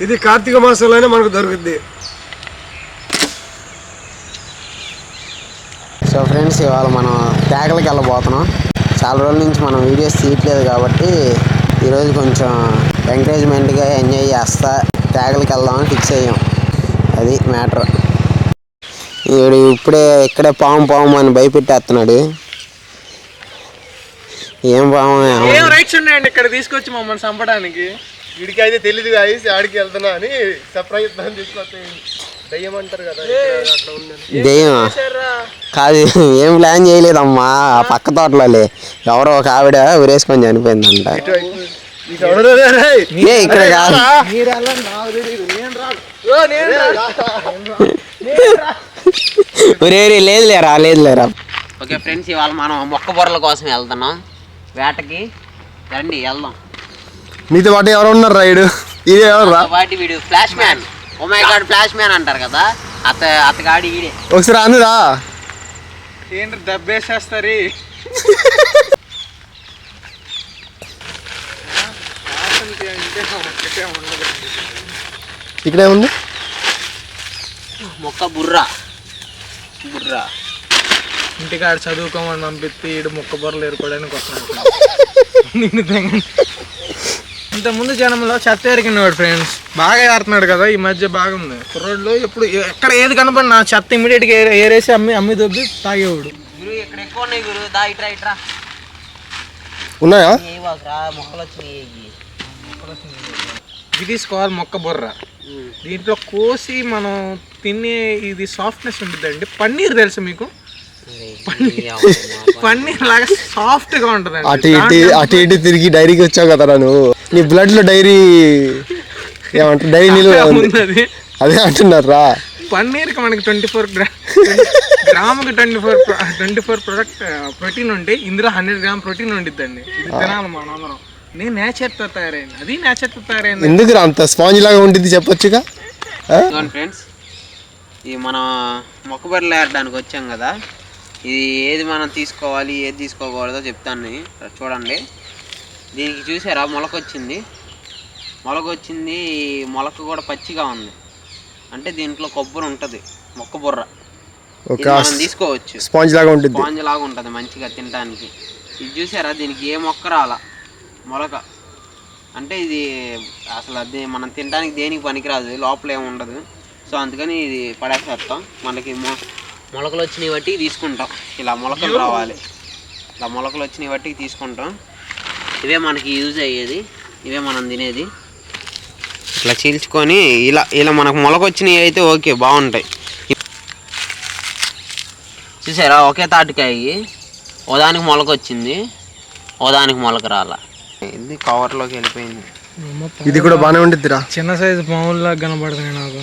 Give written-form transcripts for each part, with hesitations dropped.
ఇది కార్తీక మాసంలోనే మనకు దొరుకుద్ది. సో ఫ్రెండ్స్, ఇవాళ మనం తేగలకి వెళ్ళబోతున్నాం. చాలా రోజుల నుంచి మనం వీడియోస్ తీయట్లేదు కాబట్టి ఈరోజు కొంచెం ఎంకరేజ్మెంట్గా ఎంజాయ్ చేస్తా తేగలకి వెళ్దామని ఫిక్స్ అయ్యాం. అది మ్యాటర్. వీడు ఇప్పుడే ఇక్కడే పాము అని భయపెట్టేస్తున్నాడు. ఏం పాము? ఏం రైట్స్ ఉన్నాయండి ఇక్కడ తీసుకొచ్చి మమ్మల్ని చంపడానికి? వీడికి అయితే తెలియదు గాయస్ ఆడికి వెళ్తున్నా అని సర్ప్రైజ్ తీసుకొస్తే దయ్యం అంటారు కదా, అక్కడ ఉంది దయ్యం కాదు. ఏం ప్లాన్ చేయలేదమ్మా. ఆ పక్క తోటలోలే ఎవరో ఒక ఆవిడ ఉరేసుకొని చనిపోయిందంట. ఇక్కడ కాదు. లేదులేరా. ఓకే ఫ్రెండ్స్, ఇవాళ మనం మొక్క బొర్రల కోసం వెళ్తున్నాం వేటకి. రండి వెళ్దాం. మీతో పాటు ఎవరు ఉన్నారు రైడు? ఇదే ఎవరు వాటి వీడు flash man. Oh my god, flash man అంటారు కదా, అతగాడి ఈడే. ఒకసారి అనురా ఏంటి దెబ్బేసేస్తారు. ఇక్కడే ఉంది మొక్క బుర్రా. ఇంటికాడ చదువుకోమని పంపిస్తే ఈడు మొక్క బొర్రలు ఏరుకోవడానికి వస్తున్నాడు. ఇంతకుముందు జనంలో చెత్త ఎరికినాడు ఫ్రెండ్స్, బాగా ఏరుతున్నాడు కదా ఈ మధ్య. బాగుంది కుర్రోడ్లు. ఎప్పుడు ఎక్కడ ఏది కనపడినా చెత్త ఇమీడియట్గా ఏరేసి అమ్మి దొబ్బి తాగేవాడు. ఇక్కడ ఎక్కువ ఉన్నాయి గురు. దా ఇట్రా. ఉన్నాయా? మొక్కలు వచ్చినాయి. ఇది తీసుకోవాలి మొక్క బొర్ర. దీంట్లో కోసి మనం తినే ఇది సాఫ్ట్నెస్ ఉంటుందండి. పన్నీర్ తెలుసు మీకు? పన్నీర్ లాగా సాఫ్ట్ గా ఉంటుంది. అటు ఇటు తిరిగి డైరీకి వచ్చావు కదా నువ్వు. నీ బ్లడ్ లో డైరీ ఏమంటారు, డైరీ నిల్వ అదే అంటున్నారా? పన్నీర్ కి మనకి 24 గ్రాముకి 24 ప్రొడక్ట్ ప్రోటీన్ ఉంటే ఇందులో 100 గ్రామ్ ప్రోటీన్ ఉండిద్దండి. ఇది తినాలి మనం అందరం. నేను నేచర్తో తయారైంది, అది నేచర్తో తయారైంది. ఎందుకు అంత స్పాంజ్ లాగా ఉంటుంది చెప్పొచ్చుగా ఫ్రెండ్స్. ఇది మనం మొక్కబొర్రలు ఏరడానికి వచ్చాం కదా, ఇది ఏది మనం తీసుకోవాలి ఏది తీసుకోకూడదో చెప్తాను చూడండి. దీనికి చూసారా మొలకొచ్చింది. మొలక కూడా పచ్చిగా ఉంది. అంటే దీంట్లో కొబ్బరి ఉంటుంది. మొక్క బుర్ర మనం తీసుకోవచ్చు. స్పాంజ్ లాగా ఉంటుంది మంచిగా తినడానికి. ఇది చూసారా, దీనికి ఏ మొక్క రాలా మొలక. అంటే ఇది అసలు అది మనం తినడానికి దేనికి పనికిరాదు, లోపల ఏమి ఉండదు. సో అందుకని ఇది పడేసేస్తాం. మనకి మొలకలు వచ్చినవి బట్టి తీసుకుంటాం. ఇలా మొలకలు రావాలి, ఇలా మొలకలు వచ్చినవి బట్టి తీసుకుంటాం. ఇవే మనకి యూజ్ అయ్యేది, ఇవే మనం తినేది. ఇట్లా చీల్చుకొని ఇలా మనకు మొలక వచ్చినవి అయితే ఓకే, బాగుంటాయి. చూసారా, ఒకే తాటికాయ ఓదానికి మొలక వచ్చింది, ఓదానికి మొలక రాలా. ఇది కవర్లోకి వెళ్ళిపోయింది. ఇది కూడా బాగానే ఉండిద్దిరా. చిన్న సైజు పాముల్లాగా కనబడుతున్నాయి నాకు.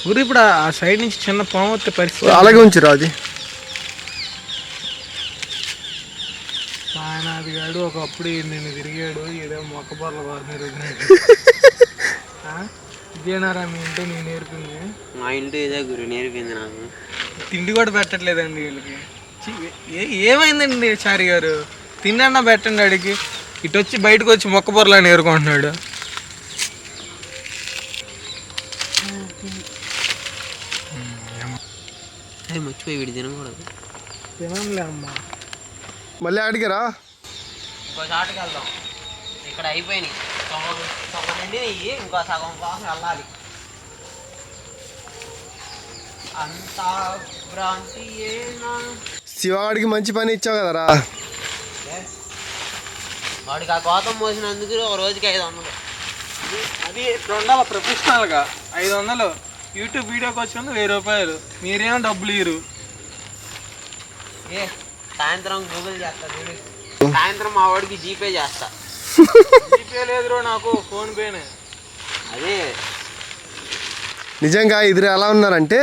ఊరు ఇప్పుడు ఆ సైడ్ నుంచి చిన్న పాము వస్తే పరిస్థితి అలాగే ఉంచురా. అది అది కాడు ఒకప్పుడు నేను తిరిగాడు. ఏదో మొక్క బొర్రల వారు ఇదేనారా మీ ఇంట్లో నేను నేర్పింది? మా ఇంట్లో ఏదో గురు నేర్పింది నాకు. తిండి కూడా పెట్టట్లేదండి వీళ్ళకి. ఏమైందండి చారి గారు? తిన్నా పెట్టండి అడిగి. ఇటు వచ్చి బయటకు వచ్చి మొక్క బొర్రలా నేర్చుకుంటున్నాడు. మర్చిపోయి వీడి తినకూడదు. తినంలే అమ్మా. మళ్ళీ అడిగారా? ఇంకో చాటుకి వెళ్దాం. ఇక్కడ అయిపోయినాయి. సగం నిండినవి, ఇంకో సగం కోసం వెళ్ళాలి. అంతా భ్రాంతి. శివగాడికి మంచి పని ఇచ్చావు కదరా. వాడికి ఆ గోతం మోసినందుకు ఒక రోజుకి 500. అది 200 ప్రొఫెషనల్గా 500. యూట్యూబ్ వీడియోకి వచ్చింది 1000 రూపాయలు. మీరేమో డబ్బులు ఇరు. సాయంత్రం గూగుల్ చేస్తా. సాయంత్రం మా వాడికి జీపే చేస్తా. జీపే లేదు నాకు, ఫోన్ పేనే. అదే నిజంగా ఇద్దరు ఎలా ఉన్నారంటే,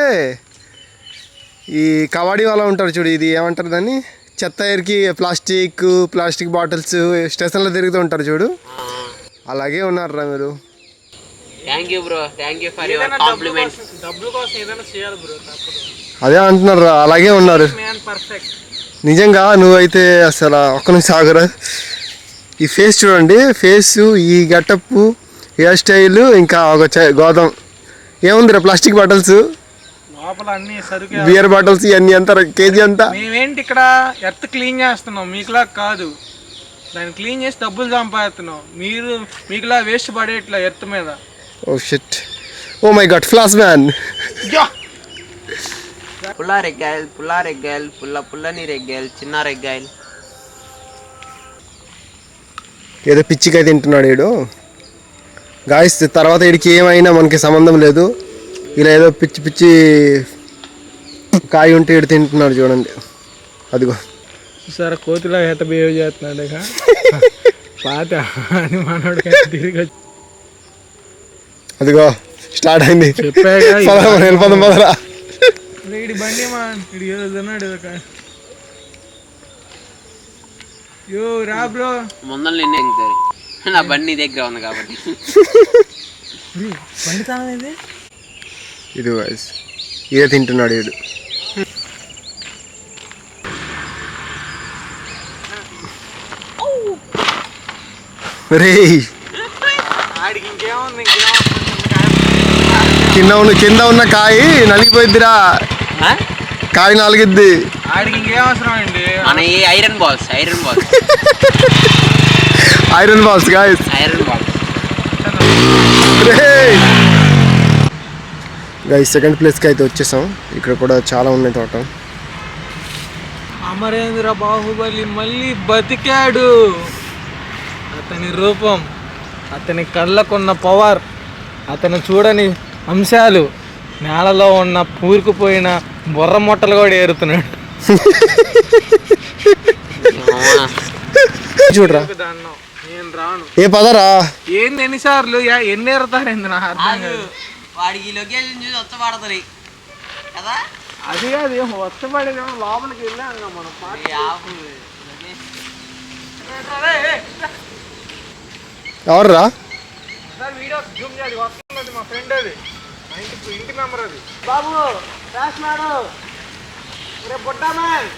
ఈ కబడ్డీ వాళ్ళ ఉంటారు చూడు, ఇది ఏమంటారు దాన్ని, చెత్త ఎరికి ప్లాస్టిక్ బాటిల్స్ స్టేషన్లో తిరుగుతూ ఉంటారు చూడు, అలాగే ఉన్నారా మీరు. Thank you bro, thank you for your compliments. డబ్బుల కోసం ఏదైనా చేయాలి బ్రో, తప్పదు. అదే అంటున్నారు, అలాగే ఉన్నారు. నిజంగా నువ్వైతే అసలు ఒక్క నుంచి ఆగరా. ఈ ఫేస్ చూడండి, ఫేస్, ఈ గెటప్, హెయిర్ స్టైల్, ఇంకా ఒక గోదాం ఏముందిరా ప్లాస్టిక్ బాటిల్స్, లోపల అన్ని సరుకు బియర్ బాటిల్స్, ఇవన్నీ ఎంత కేజీ అంతా. మేమేంటి ఇక్కడ ఎర్త్ క్లీన్ చేస్తున్నాం, మీకులా కాదు. దాన్ని క్లీన్ చేసి డబ్బులు సంపాదిస్తున్నాం. మీకులా వేస్ట్ పడేట్లా ఎర్త్ మీద. Oh shit, oh my god, flash man. పుల్లారెగ్గాయలు, పుల్లని రెగ్గాయలు, చిన్న రెగ్గాయలు. ఏదో పిచ్చికాయ తింటున్నాడు వీడు గాయస్. తర్వాత వీడికి ఏమైనా మనకి సంబంధం లేదు. ఇలా ఏదో పిచ్చి పిచ్చి కాయ ఉంటే వీడు తింటున్నాడు చూడండి. అదిగో సార్ కోతిలా ఎట్ట బిహేవ్ చేస్తున్నాడు ఇక. పాత అని మనోడు తిరిగి వచ్చి అదిగో స్టార్ట్ అయింది. చెప్పాగా వెళ్ళిపోదాం పదరా. ఇడి బండి మా ఇడి ఏదో తిన్నాడు యో రా బ్రో. ముందర నిన్నే ఎక్కుతారు, నా బండి దగ్గర ఉంది కాబట్టి. బండి తానేది ఇది గాయస్, ఇదే తింటున్నాడు వీడు. రే ఆడికి ఇంకేముంది, కింద ఉన్న కాయ నలిగిపోయిద్దిరా. కాయ నలిగిద్ది. ఆడికి ఇంకేం అవసరం అండి. మన ఈ iron balls guys. Guys second ప్లేస్కి అయితే వచ్చేసాం. ఇక్కడ కూడా చాలా ఉన్నాయి తోట. అమరేంద్ర బాహుబలి మళ్ళీ బతికాడు. అతని రూపం, అతని కళ్ళకున్న పవర్, అతను చూడని అంశాలు, నేలలో ఉన్న పూరుకుపోయిన బుర్ర మొట్టలు కూడా ఏరుతున్నాడు. చూడరా, నేను రాను. ఏ పదరా ఏంది ఎన్నిసార్లు ఎన్ని ఏరుతారేంది నాకు అర్థం కాదు. వాడికి లొకేషన్ చూసి వచ్చపడతారు కదా. అది కాదు వచ్చపడే లోపలికి వెళ్ళాం మనం. ఎవర్రా? వీడియో జూమ్ చేయాలి, వస్తుంది మా ఫ్రెండ్, అది ఇంటి మెంబర్. అది బాబు ఫ్లాష్ మ్యాన్, బొడ్డా మ్యాన్,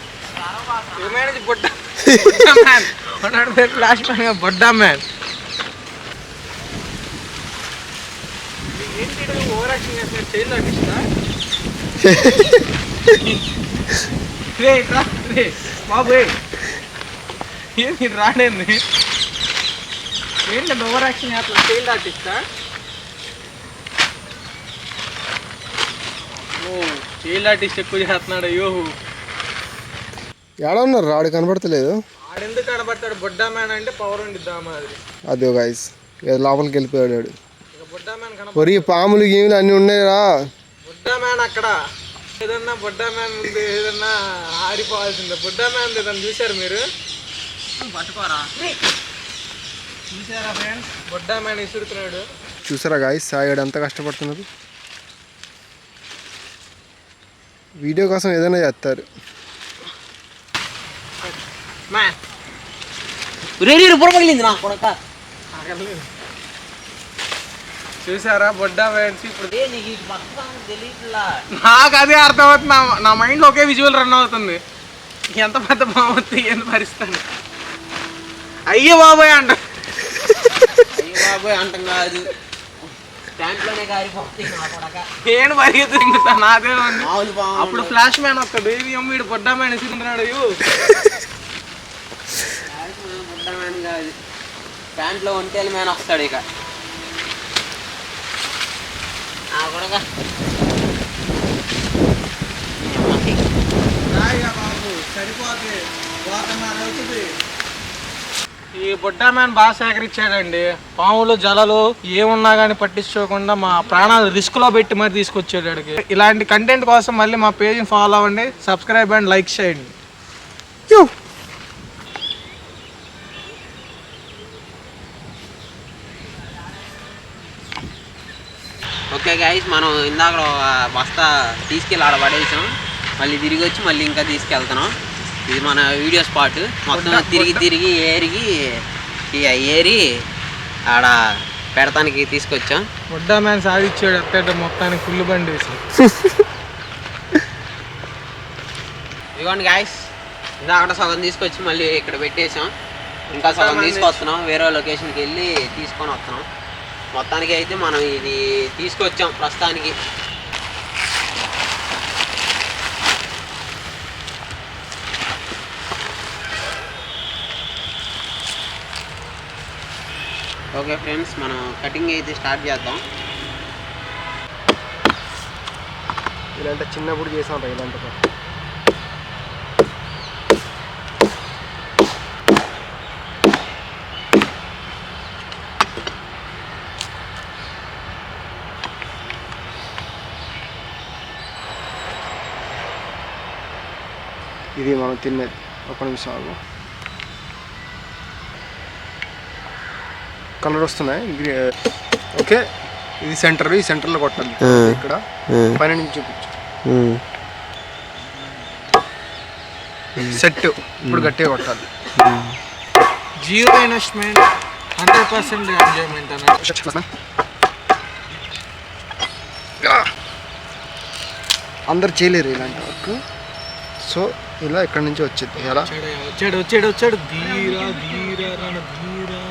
ఫ్లాష్ మ్యాన్, బొడ్డా మ్యాన్. ఏంటి ఓవర్ యాక్షన్ చేస్తున్నారు, చైల్డ్ ఆర్టిస్టా? బాబు ఏంటి రాడేంది, ఏంటి ఓవర్ యాక్షన్ చేస్తున్నారు, చైల్డ్ ఆర్టిస్టా? చైల్డ్ ఆర్టిస్ట్ ఎక్కువ చేస్తున్నాడు. అయ్యో ఎక్కడ ఉన్నారు? రాడు కనబడతలేదు. ఆడెందుకు కనబడతాడు? బొడ్డా మ్యాన్ అంటే పవర్ ఉండిద్దామా అది. అదే గాయస్, లోపలికి వెళ్ళిపోయాడు. బొడ్డా మ్యాన్ ఒరి పాములు గీములు అన్నీ ఉన్నాయిరా. బొడ్డా మ్యాన్ అక్కడ ఏదన్నా బొడ్డా మ్యాన్ ముందు ఏదన్నా ఆరిపోవాల్సిందే. బొడ్డా మ్యాన్ ఏదన్నా చూసారు మీరు? పట్టుకోరా, చూసారా ఫ్రెండ్స్? బొడ్డా మ్యాన్ ఇసురుతున్నాడు. చూసారా గాయస్, సాయిగాడు ఎంత కష్టపడుతున్నారు. వీడియో కోసం ఏదైనా చేస్తారు. చూసారా బొడ్డా మ్యాన్స్? ఇప్పుడు నాకు అదే అర్థమవుతుంది. నా మైండ్లో ఒకే విజువల్ రన్ అవుతుంది. ఎంత పెద్ద బాగుంది, ఎంత పరిస్థితి. అయ్యో బాబోయ్ అంట, అంటాం కాదు, నేను పరిగెత్తుతా నాదే ఉంది. అప్పుడు ఫ్లాష్ మ్యాన్ వస్తాడు, వీడు బొడ్డా మ్యాన్ ఇసుకున్నాడు. బొడ్డా మ్యాన్ కాదు, ప్యాంట్లో ఒంటేలు మ్యాన్ వస్తాడు. ఇక ఈ బొడ్డా మ్యాన్ బాగా సేకరించాడండి. పాములు జలలు ఏమున్నా కానీ పట్టించుకోకుండా మా ప్రాణాలు రిస్క్లో పెట్టి మరి తీసుకొచ్చాడు అడిగి. ఇలాంటి కంటెంట్ కోసం మళ్ళీ మా పేజ్ని ఫాలో అవ్వండి, సబ్స్క్రైబ్ అండ్ లైక్ చేయండి. ఓకే గైస్, మనం ఇందాక బస్తా తీసుకెళ్ళి ఆడ పడేసాం. మళ్ళీ తిరిగి వచ్చి మళ్ళీ ఇంకా తీసుకెళ్తున్నాం. ఇది మన వీడియో స్పాట్. మొత్తం తిరిగి ఏరి ఆడ పెడతానికి తీసుకొచ్చాం. బొడ్డా మ్యాన్ సాధించాడు ఎత్తాడు మొత్తానికి ఫుల్ బండి వేసి. ఇదిగోండి గాయస్, ఇందాక సగం తీసుకొచ్చి మళ్ళీ ఇక్కడ పెట్టేసాం. ఇంకా సగం తీసుకొస్తున్నాం, వేరే లొకేషన్కి వెళ్ళి తీసుకొని వస్తున్నాం. మొత్తానికి అయితే మనం ఇది తీసుకొచ్చాం ప్రస్తుతానికి. ఓకే ఫ్రెండ్స్, మనం కటింగ్ అయితే స్టార్ట్ చేద్దాం. ఇలాంటి చిన్నప్పుడు చేసాం రా ఇలాంటి ఇది మనం తినేది. ఒక నిమిషం ఆగు. కలర్ వస్తున్నాయి. ఓకే, ఇది సెంటర్. ఈ సెంటర్లో కొట్టాలి. ఇక్కడ పైన నుంచి చూపించు. సెట్. ఇప్పుడు గట్టిగా కొట్టాలి. 0 ఇన్వెస్ట్మెంట్ 100% ఎంజాయ్మెంట్ అన్నట్టు. అందరు చేయలేరు ఇలాంటి వర్క్. సో ఇలా ఇక్కడ నుంచి వచ్చింది. ఎలా వచ్చాడు ధీరా ధీరా ధీరా.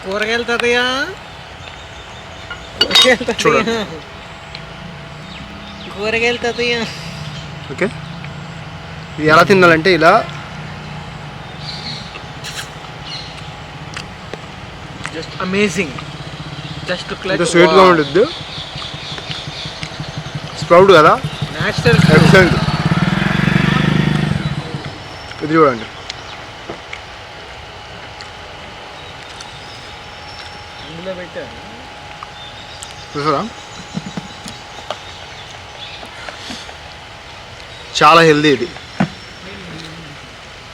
కూరగాయలు తాతయ్యా, చూడండి. కూరగాయలు తాతయ్య. ఓకే, ఇది ఎలా తినాలంటే ఇలా జస్ట్ అమేజింగ్. జస్ట్ స్వీట్గా ఉంటుంది. స్ప్రౌట్ కదా, నేచురల్. ఎక్సలెంట్. ఇది చూడండి. ఇందులో పెట్టా చూసారా, చాలా హెల్దీ ఇది.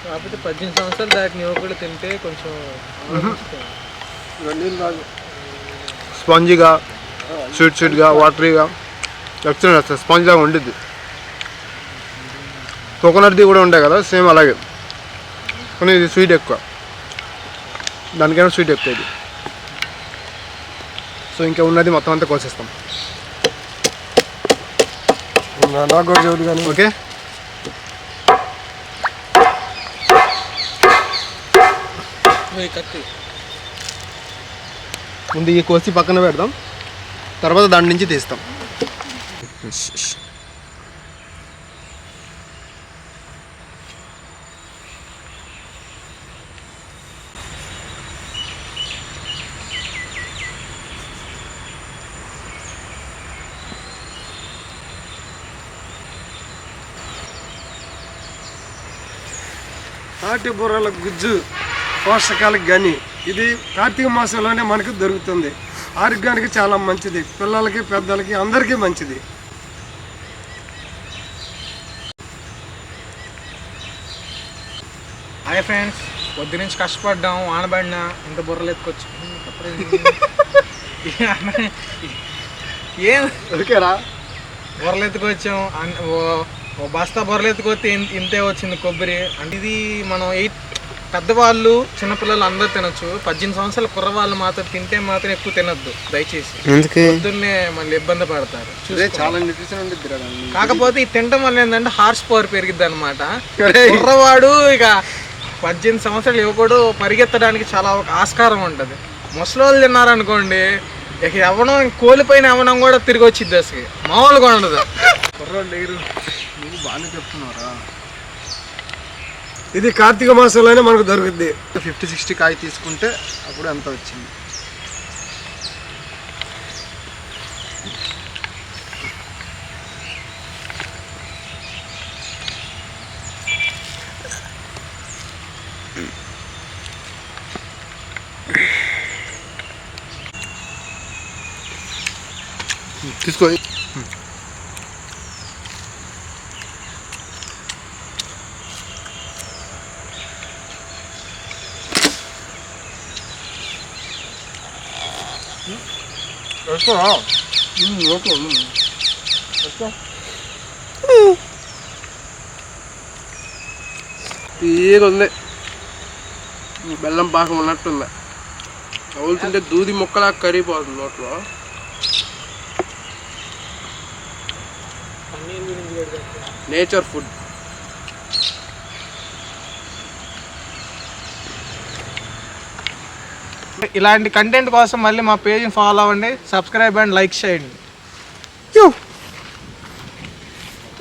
కాకపోతే 18 సంవత్సరాలు దాటిన యువకుడు తింటే కొంచెం స్పాంజీగా, స్వీట్గా, వాటరీగా ఎక్సలెంట్ వస్తుంది. స్పాంజ్ లాగా ఉంటుంది. కోకోనట్ది కూడా ఉంటాయి కదా, సేమ్ అలాగే. కానీ ఇది స్వీట్ ఎక్కువ, దానికైనా స్వీట్ ఎక్కువ ఇది. సో ఇంకా ఉన్నది మొత్తం అంతా కోసేస్తాం. ఓకే, ముందు ఈ కోసి పక్కన పెడదాం, తర్వాత దాని నుంచి తీస్తాం. తాటి బుర్రల గుజ్జు పోషకాలకు కానీ ఇది కార్తీక మాసంలోనే మనకు దొరుకుతుంది. ఆరోగ్యానికి చాలా మంచిది, పిల్లలకి పెద్దలకి అందరికీ మంచిది. హాయ్ ఫ్రెండ్స్, పొద్దు నుంచి కష్టపడ్డాం, ఆనబడినా ఇంత బుర్రలు ఎత్తుకొచ్చు. ఏం ఓకేరా, బుర్రలు ఎత్తుకొచ్చాం. ఓ బస్తా బుర్రలు ఎత్తుకొస్తే ఇంతే వచ్చింది కొబ్బరి. అంటే ఇది మనం పెద్దవాళ్ళు చిన్నపిల్లలు అందరూ తినొచ్చు. 18 సంవత్సరాల కుర్రవాళ్ళు మాత్రం తింటే మాత్రం ఎక్కువ తినొద్దు దయచేసి. పొద్దున్నే మళ్ళీ ఇబ్బంది పడతారు. చాలా న్యూట్రిషన్ ఉంటుంది. కాకపోతే ఇది తినడం వల్ల ఏంటంటే హార్స్ పవర్ పెరిగిద్ది అనమాట. కుర్రవాడు ఇక 18 సంవత్సరాలు యువకుడు పరిగెత్తడానికి చాలా ఆస్కారం ఉంటుంది. ముసలోళ్ళు తిన్నారనుకోండి, ఇక యవ్వనం కోల్పోయిన యవ్వనం కూడా తిరిగి వచ్చిద్ది. అసలు మామూలుగా ఉండదు. కుర్రోళ్ళు లేరు. నువ్వు బాగానే చెప్తున్నారా. ఇది కార్తీక మాసంలోనే మనకు దొరుకుద్ది. 50-60 కాయ తీసుకుంటే అప్పుడు ఎంత వచ్చింది. తీసుకో. తీగుంది, బెల్లం పాకం ఉన్నట్టుంది. అవుతుంటే దూది ముక్కలా కరిగిపోతుంది నోట్లో. Nature food. ఇలాంటి కంటెంట్ కోసం మళ్ళీ మా పేజ్ని ఫాలో అవ్వండి, సబ్స్క్రైబ్ అండ్ లైక్ చేయండి.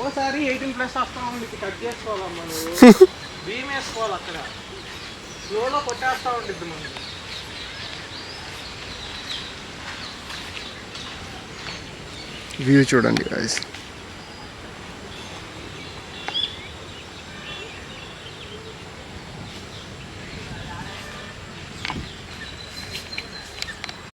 ఓసారి 18+ వస్తా ఉండి కట్ చేసుకోవాలమ్మా, నువ్వు భీమ్ వేసుకోవాలి, అక్కడ స్లోలో కొట్టేస్తా ఉండిద్ది మనం. వ్యూ చూడండి guys.